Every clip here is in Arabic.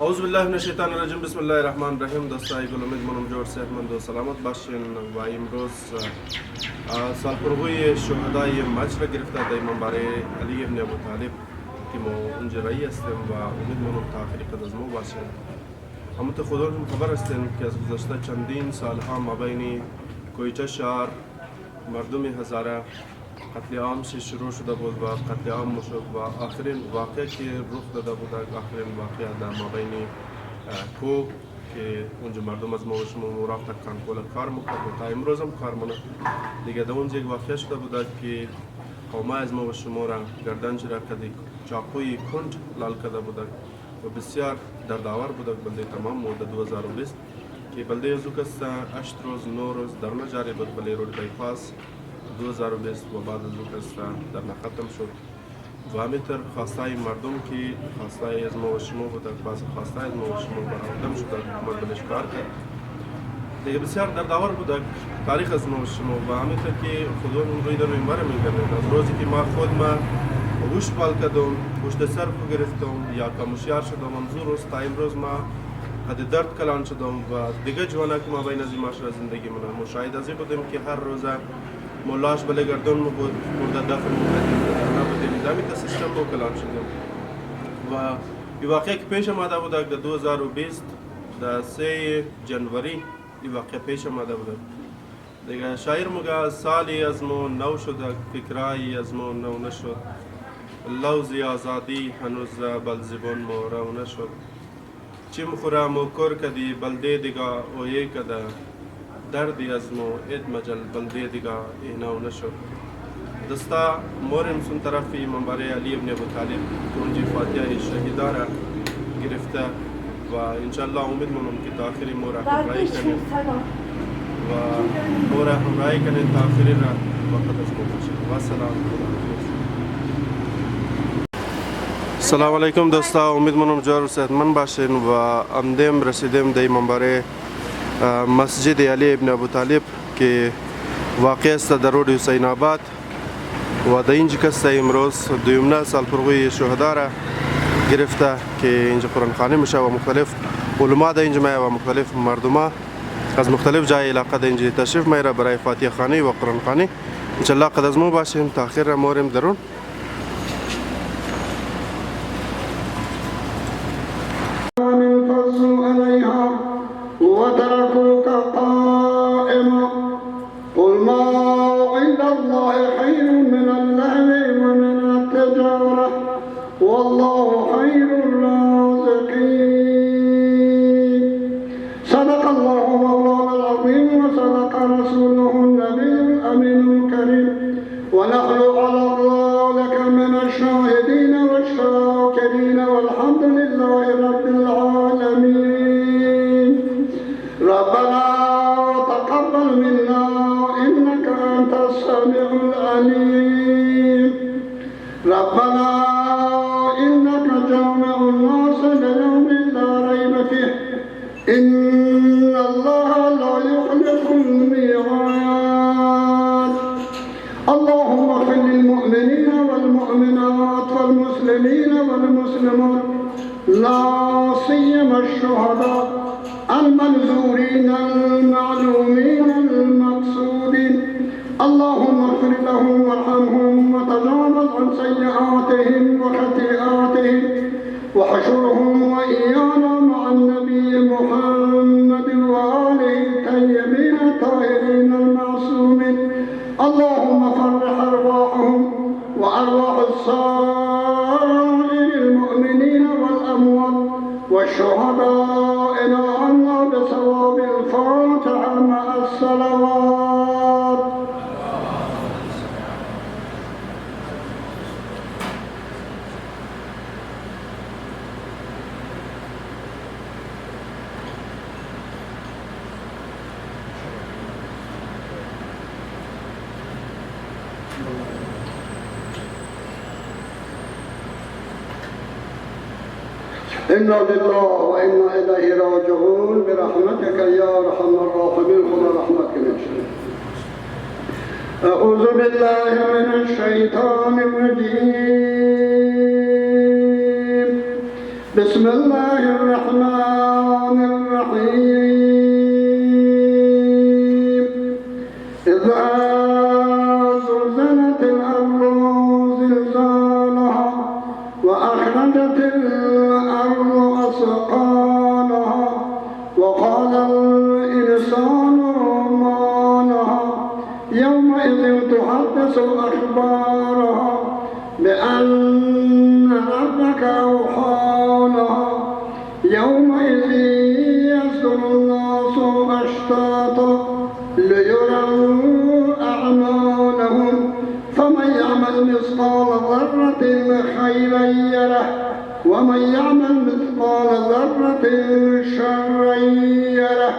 اعوذ بالله من الشیطان الرجیم. بسم الله الرحمن الرحیم. دوستای گل امیدوارم جور صحتمند و سلامت باشین و امروز سالخورده شهدای مجر گرفته در منبر علی ابن ابو طالب که ما اونجا رایی هستیم و امیدوارم تا آخری قد از ما باشین. همونطور خودتون خبر هستین که از گذشته چندین سالها مابین کویچه شهر مردم هزاره قتل عام شروع شده بود و قتل عام شد و آخرین واقعی که رخ داده بود آخرین واقعه در مابین کو که اونجا مردم از ما و شما رفت کنترل کار میکرد و تا امروز هم کار مونه دیگه در اونجا یک واقعه شده بود که قومه از ما و شما را گردن چرا کدی چاقوی کنج لال کرده بود و بسیار دردآور بود بلده تمام مدت 2020 که بلده از او 8 روز 9 روز در نجاری بود بلده رود بایپاس 2020 و بعد از او در ختم شد و همینطور خواستای مردم که خواستای از ما و شما بود بعض خواستای از ما و شما برآمدم شد حکومت بلش کار کرد دیگه بسیار دردآور بود تاریخ از ما و شما و همینطور که خودمون روی در منبر می‌کردیم از روزی که ما خود ما گوشت بال کردم گوشت سر گرفتم یا کموشیار شدم منظور روز تا امروز ما قد درد کلان شدم و دیگه جوانا که ما بین از این معاشره زندگی منم مشاهده ازی بودیم که هر روزه مولاش بله گردن مو بود مرده دفن مقدم نه بودیم نظامی تا سیستم با کلان شدیم و این واقعی که پیش آمده بود در 2020 در 3 جنوری این واقعی پیش آمده بود دیگه شاعر مگه سالی از ما نو شد فکرایی از ما نو نشد لوزی آزادی هنوز بل زبان ما رو نشد چی مخورم و کر کدی بلده دیگه اویه کده دردی از مو اید مجل بلده دیگه ایناو نشد دستا مورم سن طرفی منبر علی ابن ابو طالب اونجی فاتحه شهیدا را گرفته و انشالله امید منم که تا آخری مورا همراهی کنیم و مورا همراهی کنیم تا آخری را وقت از مو باشیم و السلام علیکم دوستا امیدوارم جور صحتمند باشین و آمدیم رسیدیم در منبر مسجد علی ابن ابو طالب که واقع است در رود حسین آباد و در اینجا کس امروز دویمنه سالخورده شهدا را گرفته که اینجا قرآن خوانی میشه و مختلف علما در اینجا میه و مختلف مردم از مختلف جای علاقه در اینجا تشریف میره برای فاتحه خوانی و قرآن خوانی انشالله قد از ما باشیم تا آخر مورم درون. وتركوك قائما قل ما عند الله خير من اللهو ومن التجارة والله خير الرازقين صدق الله مولانا العظيم وصدق رسوله النبي الأمين الكريم ونحن على ذلك من الشاهدين والشاكرين والحمد لله رب العالمين. ربنا تقبل منا إنك أنت السميع العليم. ربنا إنك جامع الناس ليوم لا ريب فيه إن الله لا يخلف الميعاد. اللهم اغفر للمؤمنين والمؤمنات والمسلمين والمسلمات لا سيما الشهداء المنذورين المعلومين المقصودين. اللهم اغفر لهم وارحمهم وتجاوز عن سيئاتهم وخطيئاتهم وحشرهم وإيانا مع النبي محمد وآله الطيبين الطاهرين المعصومين. اللهم فرح أرواحهم وأرواح السائر المؤمنين والأموات والشهداء إلى الله بثواب الفاتحة مع الصلوات. إنا لله وإنا إليه راجعون برحمتك يا أرحم الراحمين. خذ رحمتك من شيء. أعوذ بالله من الشيطان الرجيم. بسم الله الرحمن خيرا يره ومن يعمل مثقال ذرة شرا يره.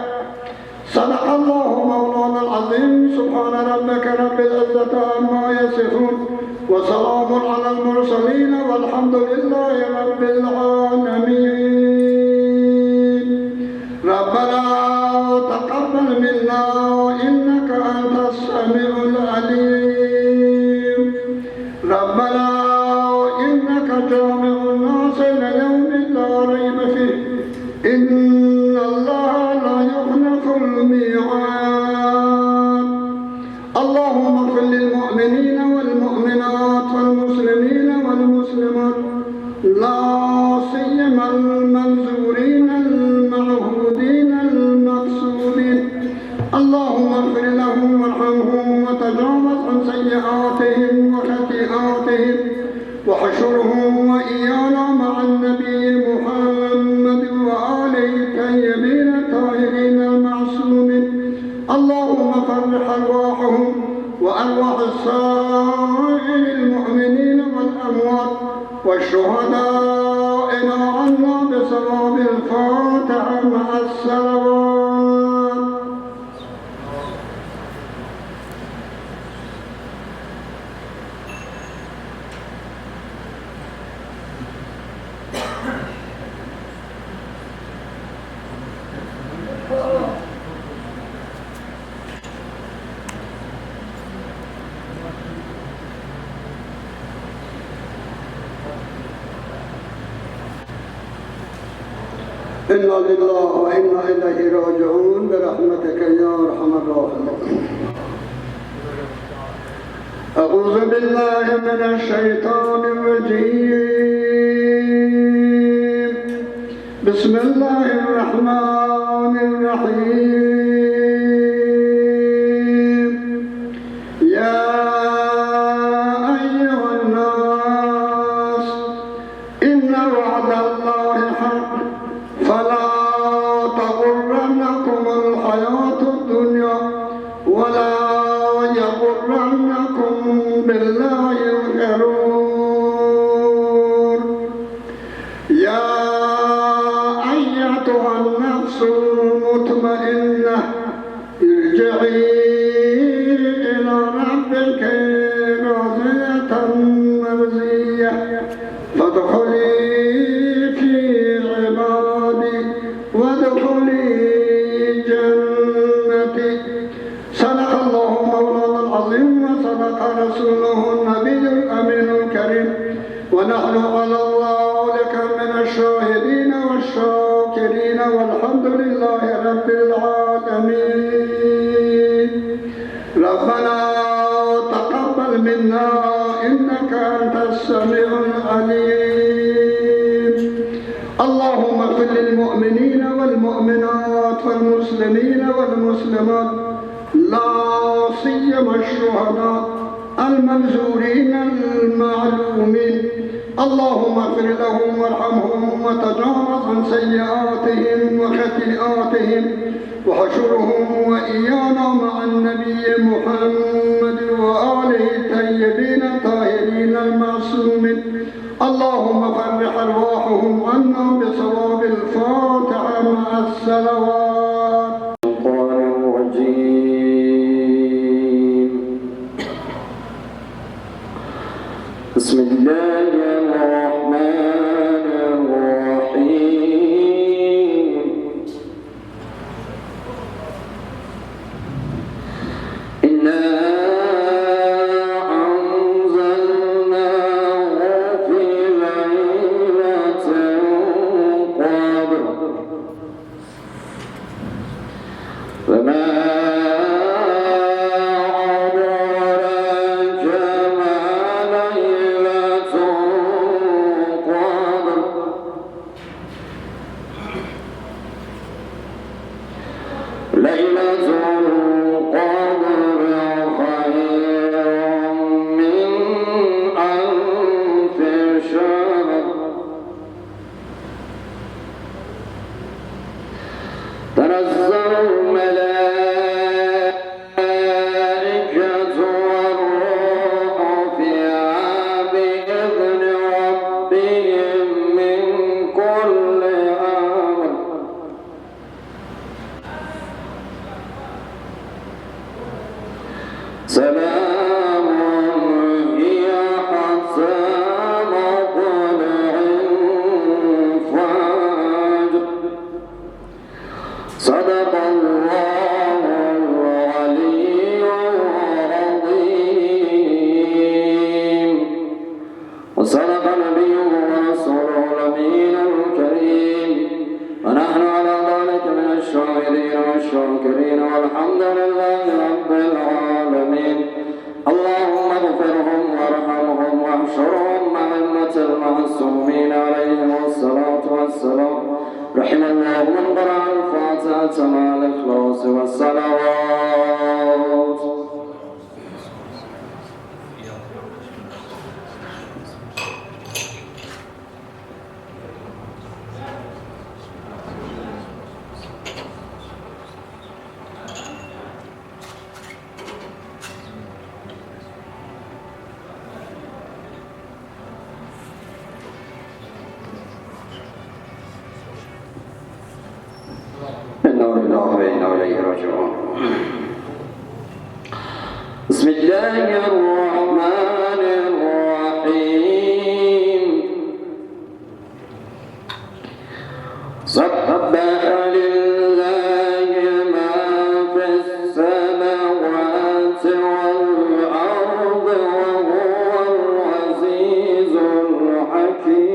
صدق الله مولانا العظيم. سبحان ربك رب العزة عما يصفون وسلام على المرسلين والحمد لله رب العالمين. ربنا تقبل منا إنك أنت السميع العليم. ربنا إنك جامع الناس ليوم لا ريب فيه إن الله لا يخلف الميعاد. اللهم اغفر للمؤمنين والمؤمنات والمسلمين والمسلمات لا سيما المنذورين المعهودين المقصودين. اللهم اغفر لهم وارحمهم وتجاوز عن سيئاتهم وخطيئاتهم وحشرهم وإيانا مع النبي محمد وآله الطيبين الطاهرين المعصومين. اللهم فرح أرواحهم وأرواح السائر المؤمنين والأموات والشهداء عنا بثواب الفاتحة مع الصلوات. إنا لله وإنا إليه راجعون برحمتك يا أرحم الراحمين. أعوذ بالله من الشيطان الرجيم. بسم الله الرحمن الرحيم. يا أيها الناس إن وعد الله حق فلا تغرنكم الحياة الدنيا ولا يغرنكم بالله الغرور. يا أيتها النفس المطمئنة ارجعي إلى ربك راضية مرضية فادخلي في عبادي وادخلي جنتي. صدق الله مولانا العظيم وصدق رسوله النبي الأمين الكريم ونحن على ذلك من الشاهدين والشاكرين والحمد لله رب العالمين. ربنا تقبل منا إنك أنت السميع العليم. اللهم اغفر للمؤمنين والمؤمنات والمسلمين والمسلمات لا سيما الشهداء المنذورين المعلومين. اللهم اغفر لهم وارحمهم وتجاوز عن سيئاتهم وخطيئاتهم وحشرهم وإيانا مع النبي محمد وآله الطيبين الطاهرين المعصومين. اللهم فرح أرواحهم عنا بثواب الفاتحة مع الصلوات. بسم الله الرحمن الرحيم. إنا أنزلناه في ليلة القدر وما والروح فيها بإذن ربهم الشاكرين والحمد لله رب العالمين. اللهم اغفرهم وارحمهم واحشرهم مع أئمة المعصومين عليهم الصلاة والسلام. رحم الله من قرأ الفاتحة مع الإخلاص والصلوات. بسم الله الرحمن الرحيم. سبح لله ما في السماوات والأرض وهو العزيز الحكيم.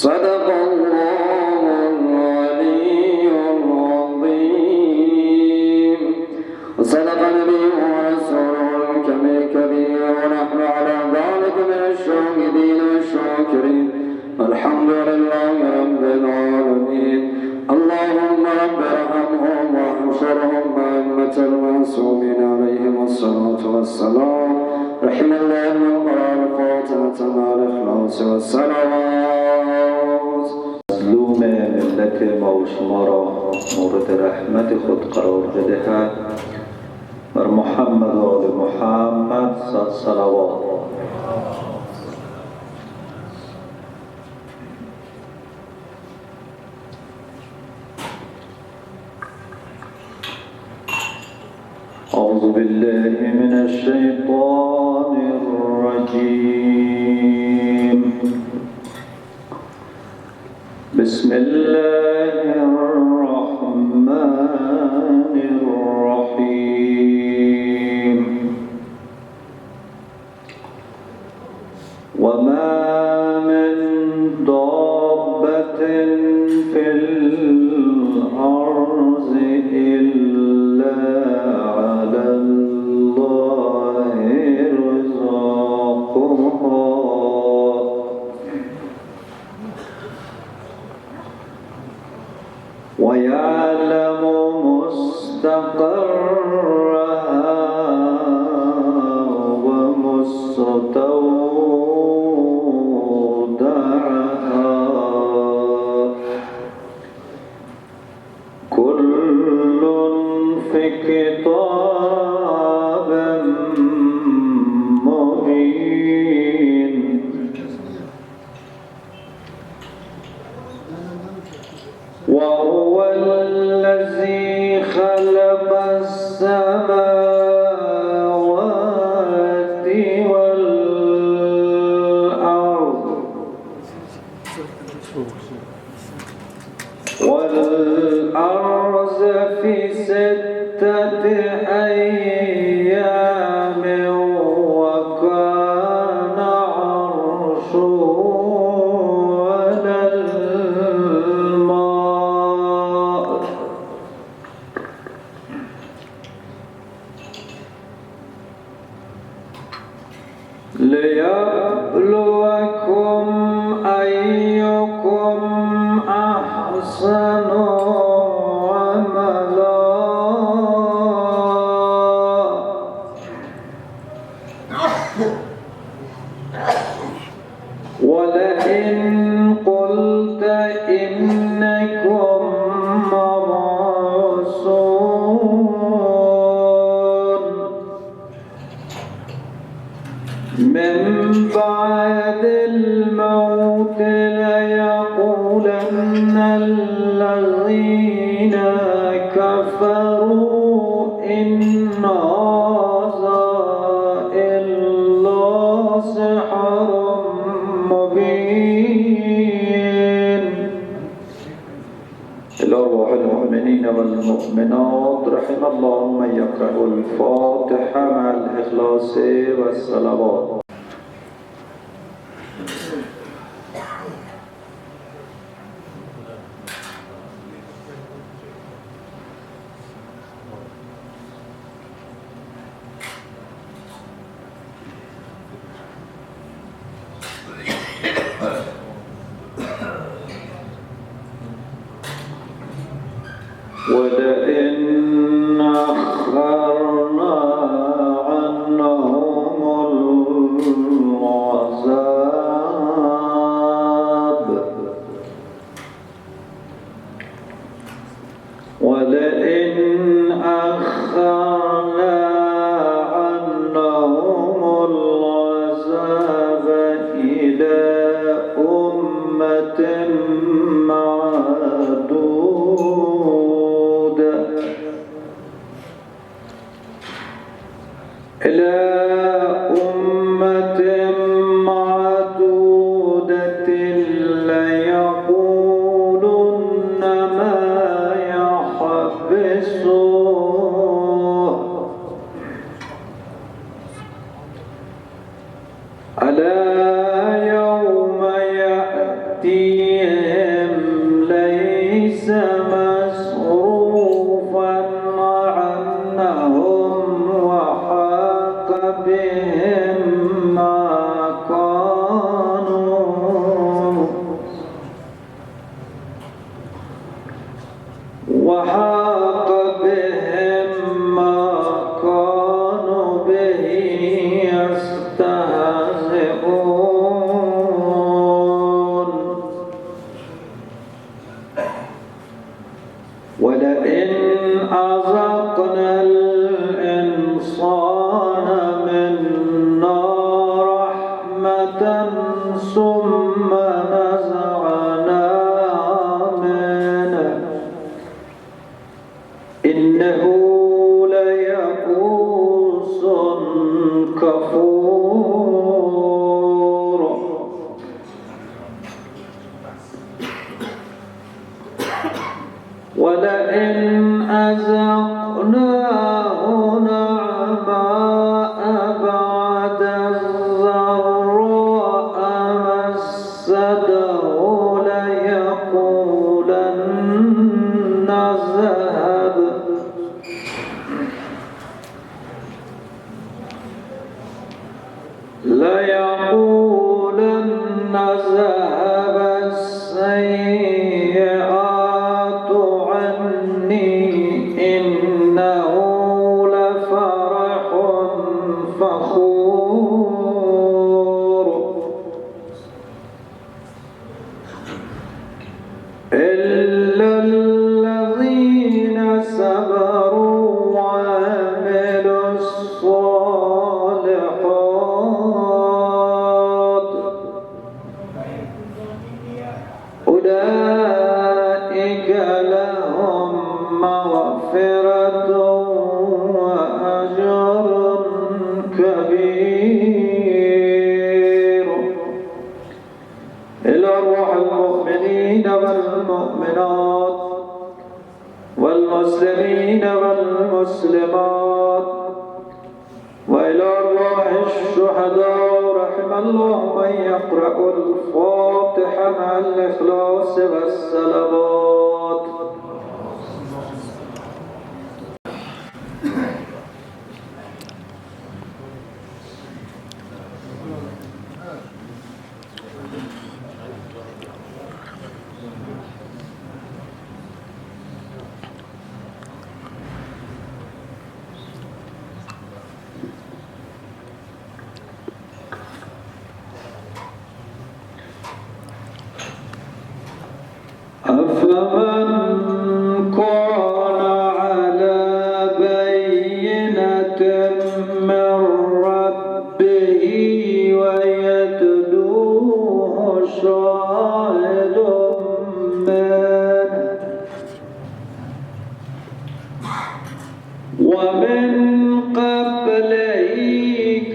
صدق الله العلي العظيم وصدق نبيه ورسوله الكبير ونحن على ذلك من الشاهدين والشاكرين الحمد لله رب العالمين. اللهم رب ارحمهم واحشرهم أئمة المعصومين عليهم الصلاة والسلام. رحم الله من قرأ الفاتحة مع الإخلاص والصلوات. مظلوم ملت ما و شما را مورد رحمت خود قرار بدهد. بر محمد و آل محمد صلوات. أعوذ بالله من الشيطان الرجيم. بسم الله الرحمن الرحيم. وما من دابة في الأرض إلا على الله رزقها ويعلم مستقرها ومستودعها في كتاب مبين وهو الذي خلق السماوات والأرض في 6 أيام وكان عرشه على الماء ليبلوكم أيكم أحسن عملا ولئن قلت إنكم مبعوثون من بعد الموت ليقولن الذين كفروا إن هذا إلا سحر مبين. إلى أرواح المؤمنين والمؤمنات رحم الله من يقرأ الفاتحة مع الإخلاص والصلوات. ولئن أخرنا عنهم العذاب إلى أمة معدودة ليقولن ما يحبسه ألا يوم يأتيهم ليس مصروفا عنهم وحاق بهم ما كانوا به يستهزئون ولئن أذقنا الإنسان منا رحمة ثم نزعناها منه إنه ليئوس كفور ولئن أذقناه نعماء بعد ضراء مسته ليقولن ذهب السيئات عني إنه ومغفرة وأجر كبير. إلى أرواح المؤمنين والمؤمنات والمسلمين والمسلمات وإلى أرواح الشهداء رحم الله من يقرأ الفاتحة مع الإخلاص والصلوات. أفمن كان على بينة من ربه ويتلوه شاهد منه ومن قبله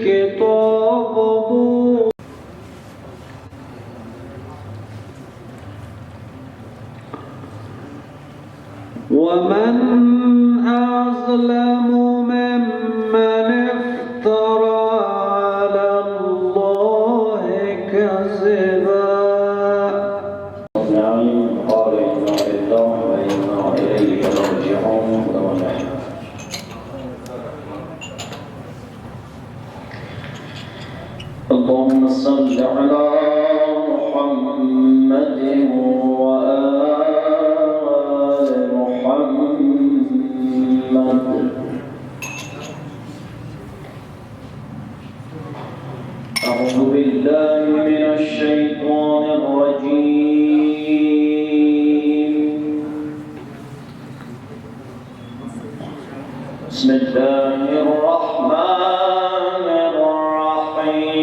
كتاب موسى ومن أظلم ممن افترى على الله كذبا. نعم قال إنا لله وإنا إليه راجعون. اللهم صل على محمد وآل محمد. أعوذ بالله من الشيطان الرجيم. بسم الله الرحمن الرحيم.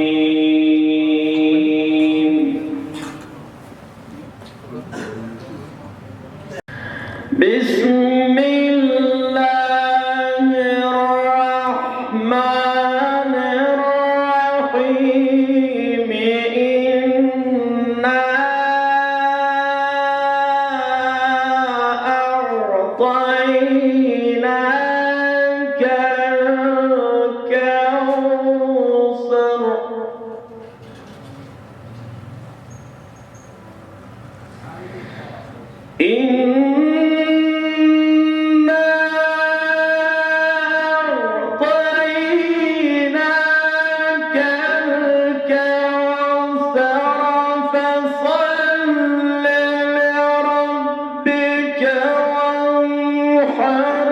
بسم الله الرحمن الرحيم. إنا أعطيناك الكوثر. إنا أعطيناك الكوثر فصل لربك وانحر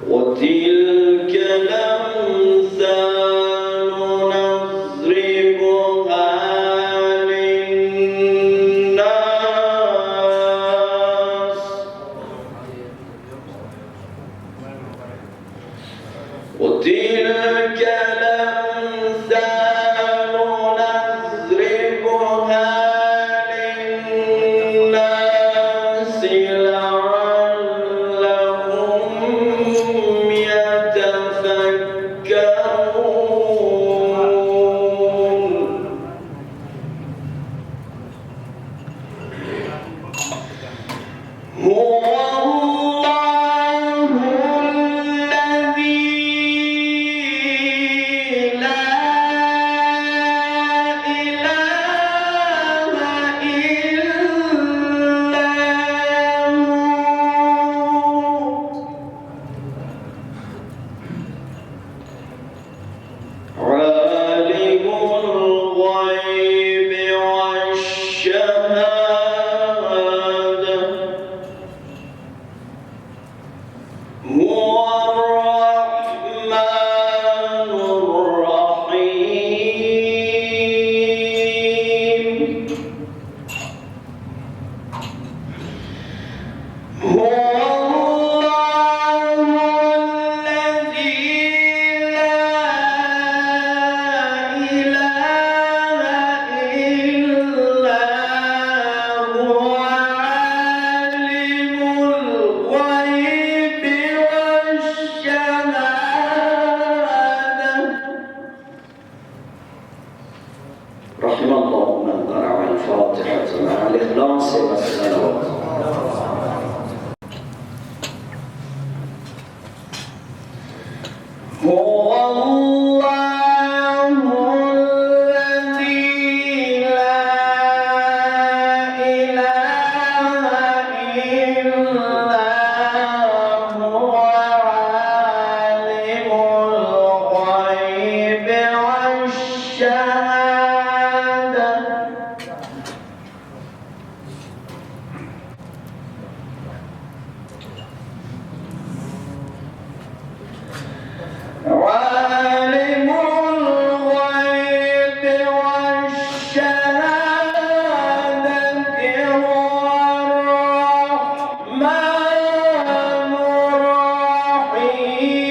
وتلك الأمثال نضربها للناس وتلك الأمثال نضربها للناس لعلهم يتفكرون هو الله الذي لا إله إلا هو عالم الغيب والشهادة هو الرحمن الرحيم هو الله الذي لا إله إلا هو عالم الغيب والشهادة رحم الله من قرأ الفاتحة مع الإخلاص والصلوات هو الله الذي لا إله إلا هو عالم الغيب والشهادة عالم الغيب والشهادة هو الرحمن الرحيم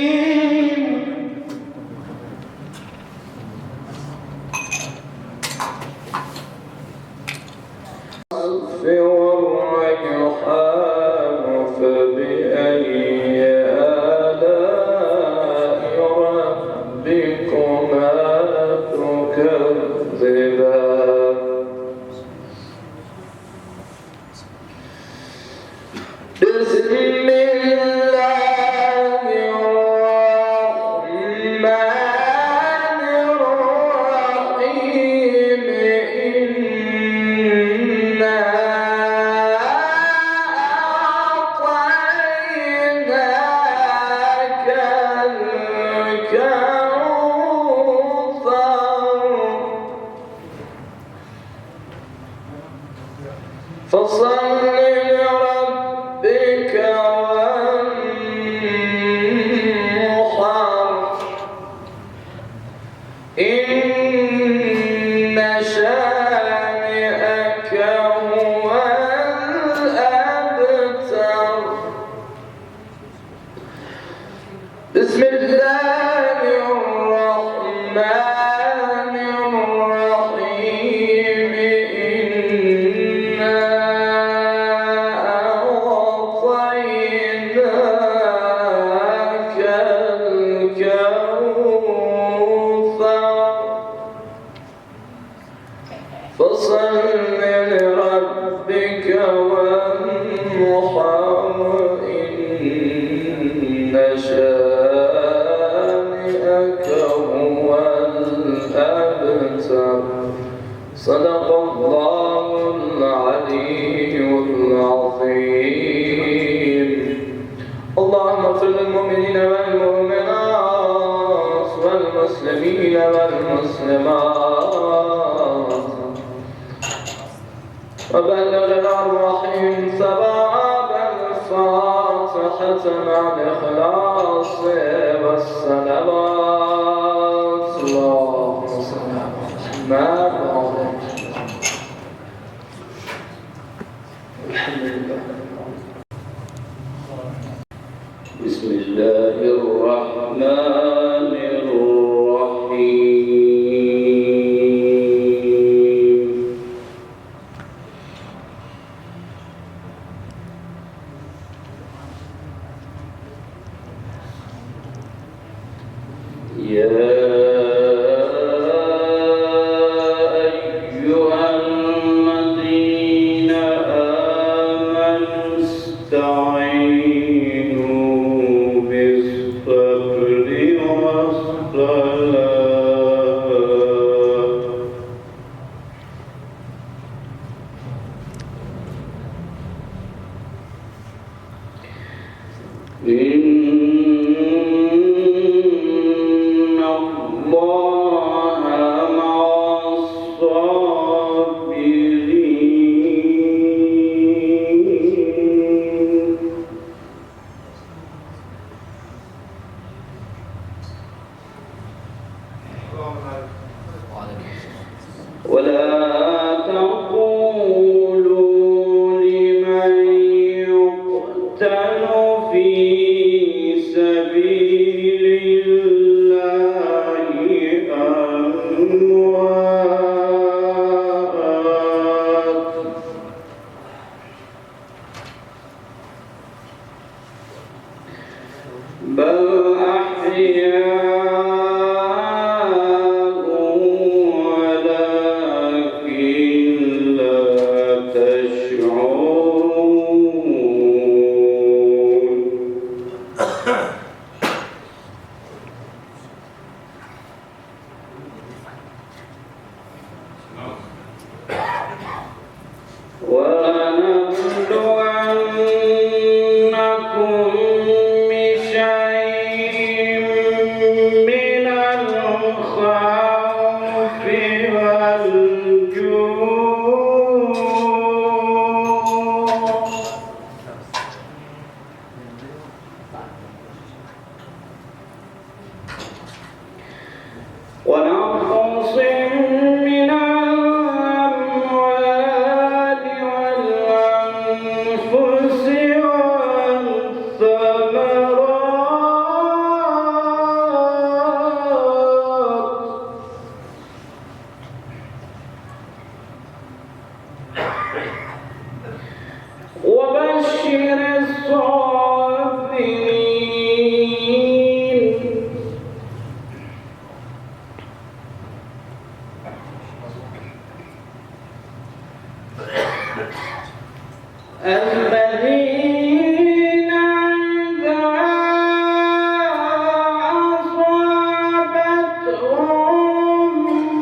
والريحان فبأي آلاء ربكما تكذبان بسم الله الرحمن الرحيم إنا أعطيناك الكوثر فصل لربك الرحيم. اللهم اغفر للمؤمنين والمؤمنات والمسلمين والمسلمات وبلغ الأرواحهم ثواب الفاتحة مع الإخلاص والصلوات. اللهم صل على محمد. الحمد لله. بسم الله الرحمن الرحيم. يا أيها الذين آمنوا استعينوا بالصبر والصلاة إن الله مع الصابرين. ولا تقولوا لمن يقتل في سبيل الله أموات، بل أحياء ولكن لا تشعرون. ولنبلونكم بشيء من الخوف والجوع ونقص من الأموال والأنفس والثمرات وبشر الصابرين. الذين إذا أصابتهم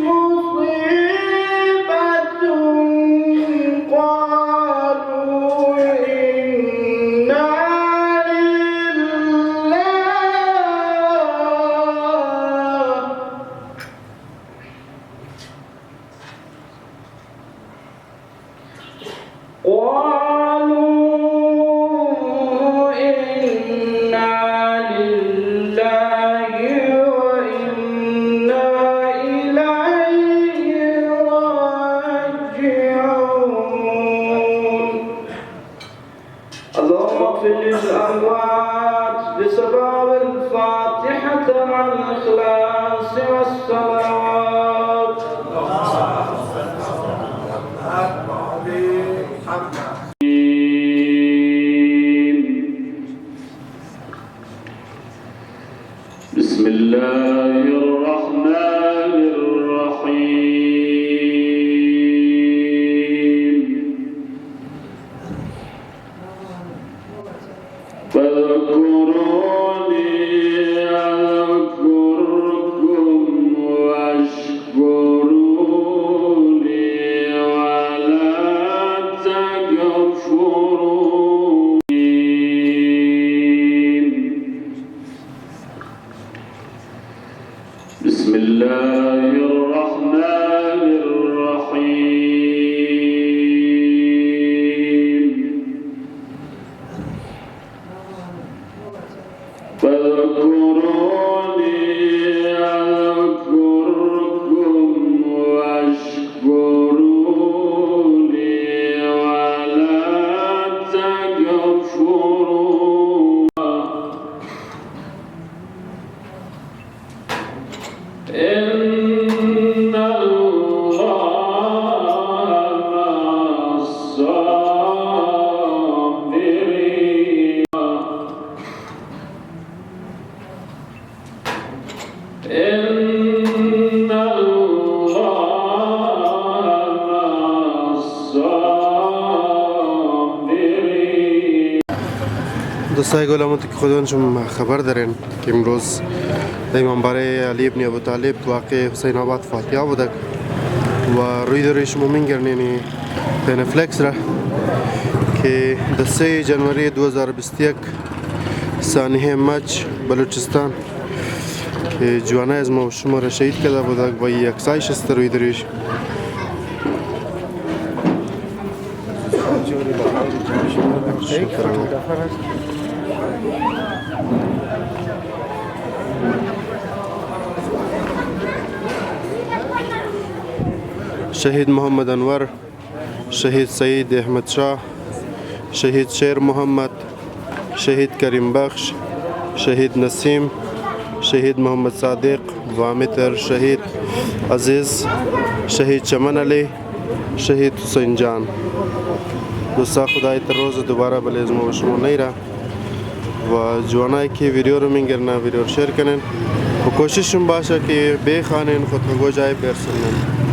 مصيبة قالوا إنا لله وإنا إليه راجعون. اللهم اغفر للأموات بسبب الفاتحة مع الإخلاص والصلوات. بسم الله الرحمن الرحيم. فاذكروني أذكركم واشكروا لي ولا تكفرون. فاذكروني أذكركم واشكروا لي ولا تكفرون إن الله مع الصابرين إن الله مع الصابرين. دوستای گلم که خودتون شما خبر دارین که امروز در امام باره علی ابن ابو طالب واقع حسین آباد فاتحه بوده و روی درویش مومین گرنینی پینفلکس را که 3 جنوری 2021 سانحه مچ بلوچستان که جوانه از ما و شما را شهید کرده بوده و یک سایش است روی درویش. شهید محمد انور، شهید سعید احمد شاه، شهید شیر محمد، شهید کریم بخش، شهید نسیم، شهید محمد صادق وامتر، شهید عزیز، شهید چمن علی، شهید حسین جان. دوستا خدای تر روز دوباره بله ما و شما نیره و جوانایی که ویدیو رو میگیرن ویدیو رو شیر کنن و کوششون باشه که بخوانن خود کو جای برسونن.